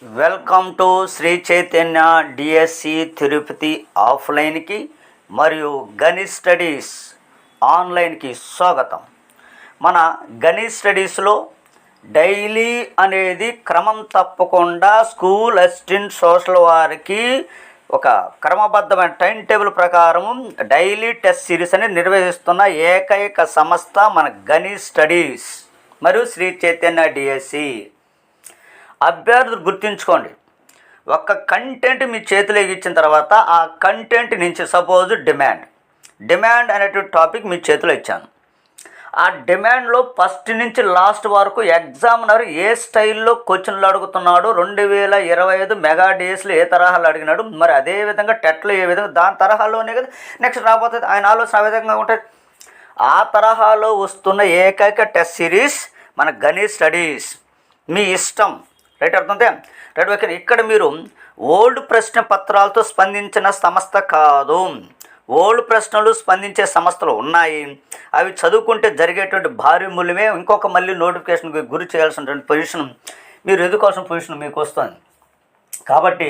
Welcome to Sri Chaitanya DSC Tirupati ఆఫ్లైన్కి మరియు Ganit studies ఆన్లైన్కి స్వాగతం. మన గణిత్ స్టడీస్లో డైలీ అనేది క్రమం తప్పకుండా స్కూల్ అసిస్టెంట్ సోషల్ వారికి ఒక క్రమబద్ధమైన టైం టేబుల్ ప్రకారం డైలీ టెస్ట్ సిరీస్ అని నిర్వహిస్తున్న ఏకైక సంస్థ మన గణిత్ స్టడీస్ మరియు శ్రీ చైతన్య డిఎస్సి. అభ్యర్థులు గుర్తుంచుకోండి, ఒక కంటెంట్ మీ చేతిలోకి ఇచ్చిన తర్వాత ఆ కంటెంట్ నుంచి సపోజ్ డిమాండ్ అనేటువంటి టాపిక్ మీ చేతిలో ఇచ్చాను. ఆ డిమాండ్లో ఫస్ట్ నుంచి లాస్ట్ వరకు ఎగ్జామినర్ ఏ స్టైల్లో క్వశ్చన్లు అడుగుతున్నాడు, 2025 మెగా డేస్లో ఏ తరహాలో అడిగినాడు, మరి అదేవిధంగా టెట్లో ఏ విధంగా దాని తరహాలోనే కదా నెక్స్ట్ రాబోతుంది. ఆయన ఆలోచన ఆ విధంగా ఉంటుంది. ఆ తరహాలో వస్తున్న ఏకైక టెస్ట్ సిరీస్ మన గణిత్ స్టడీస్. మీ ఇష్టం, రైట్? అర్థంతే రైట్. ఓకే, ఇక్కడ మీరు ఓల్డ్ ప్రశ్న పత్రాలతో స్పందించిన సంస్థ కాదు. ఓల్డ్ ప్రశ్నలు స్పందించే సంస్థలు ఉన్నాయి. అవి చదువుకుంటే జరిగేటువంటి భారీ మూల్యమే ఇంకొక మళ్ళీ నోటిఫికేషన్కి గురి చేయాల్సినటువంటి పొజిషన్, మీరు ఎదుర్కోవాల్సిన పొజిషన్ మీకు వస్తుంది. కాబట్టి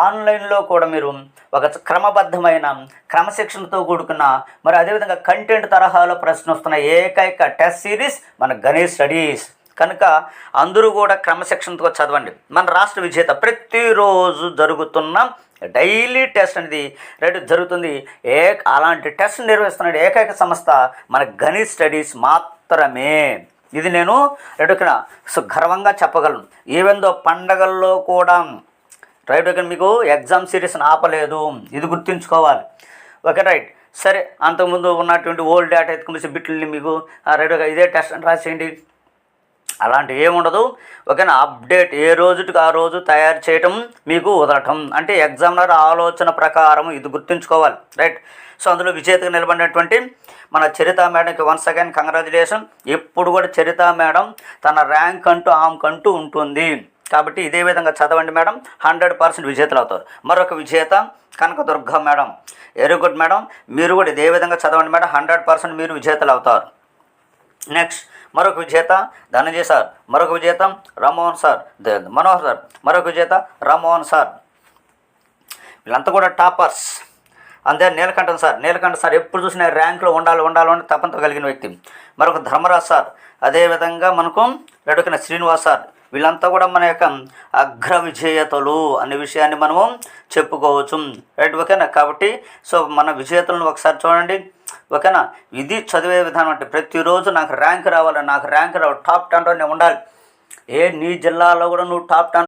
ఆన్లైన్లో కూడా మీరు ఒక క్రమబద్ధమైన క్రమశిక్షణతో కూడుకున్న మరి అదేవిధంగా కంటెంట్ తరహాలో ప్రశ్న వస్తున్న ఏకైక టెస్ట్ సిరీస్ మన గణిత్ స్టడీస్. కనుక అందరూ కూడా క్రమశిక్షణతో చదవండి. మన రాష్ట్ర విజేత ప్రతిరోజు జరుగుతున్న డైలీ టెస్ట్ అనేది రైట్ జరుగుతుంది. అలాంటి టెస్ట్ నిర్వహిస్తున్న ఏకైక సంస్థ మన గణిత్ స్టడీస్ మాత్రమే. ఇది నేను రైట్ గర్వంగా చెప్పగలను. ఈవెందో పండగల్లో కూడా రైట్ ఓకే మీకు ఎగ్జామ్ సిరీస్ని ఆపలేదు, ఇది గుర్తుంచుకోవాలి. Okay right. సరే, అంతకుముందు ఉన్నటువంటి ఓల్డ్ డేటా ఎత్తుకుని బిట్లని మీకు రైట్ ఇదే టెస్ట్ అని రాసేయండి, అలాంటి ఏముండదు. ఓకేనా? అప్డేట్ ఏ రోజుకి ఆ రోజు తయారు చేయటం, మీకు వదలటం, అంటే ఎగ్జామినర్ ఆలోచన ప్రకారం ఇది గుర్తుంచుకోవాలి, రైట్? సో అందులో విజేతగా నిలబడినటువంటి మన చరిత మేడంకి వన్స్ అగైన్ కంగ్రాచులేషన్. ఎప్పుడు కూడా చరిత మేడం తన ర్యాంక్ అంటూ ఆమెకంటూ ఉంటుంది. కాబట్టి ఇదే విధంగా చదవండి మేడం, 100% విజేతలు అవుతారు. మరొక విజేత Kanakadurga madam, very good madam, మీరు కూడా ఇదే విధంగా చదవండి మేడం, 100% మీరు విజేతలు అవుతారు. నెక్స్ట్ మరొక విజేత ధనంజయ్ సార్, మరొక విజేత రామ్మోహన్ సార్, మనోహర్ సార్, మరొక విజేత రామ్మోహన్ సార్. వీళ్ళంతా కూడా టాపర్స్. అంతే నీలకంఠ సార్ ఎప్పుడు చూసినా ర్యాంక్లో ఉండాలని తపంతో కలిగిన వ్యక్తి. మరొక ధర్మరాజ్ సార్, అదేవిధంగా మనకు రెడ్డుకిన శ్రీనివాస్ సార్. వీళ్ళంతా కూడా మన యొక్క అగ్ర విజేతలు అనే విషయాన్ని మనము చెప్పుకోవచ్చు, రైట్? ఓకేనా? కాబట్టి సో మన విజేతలను ఒకసారి చూడండి, ఓకేనా? ఇది చదివే విధానం. అంటే ప్రతిరోజు నాకు ర్యాంక్ రావాలి, టాప్ 10లో నేను ఉండాలి. నీ జిల్లాలో కూడా నువ్వు టాప్ 10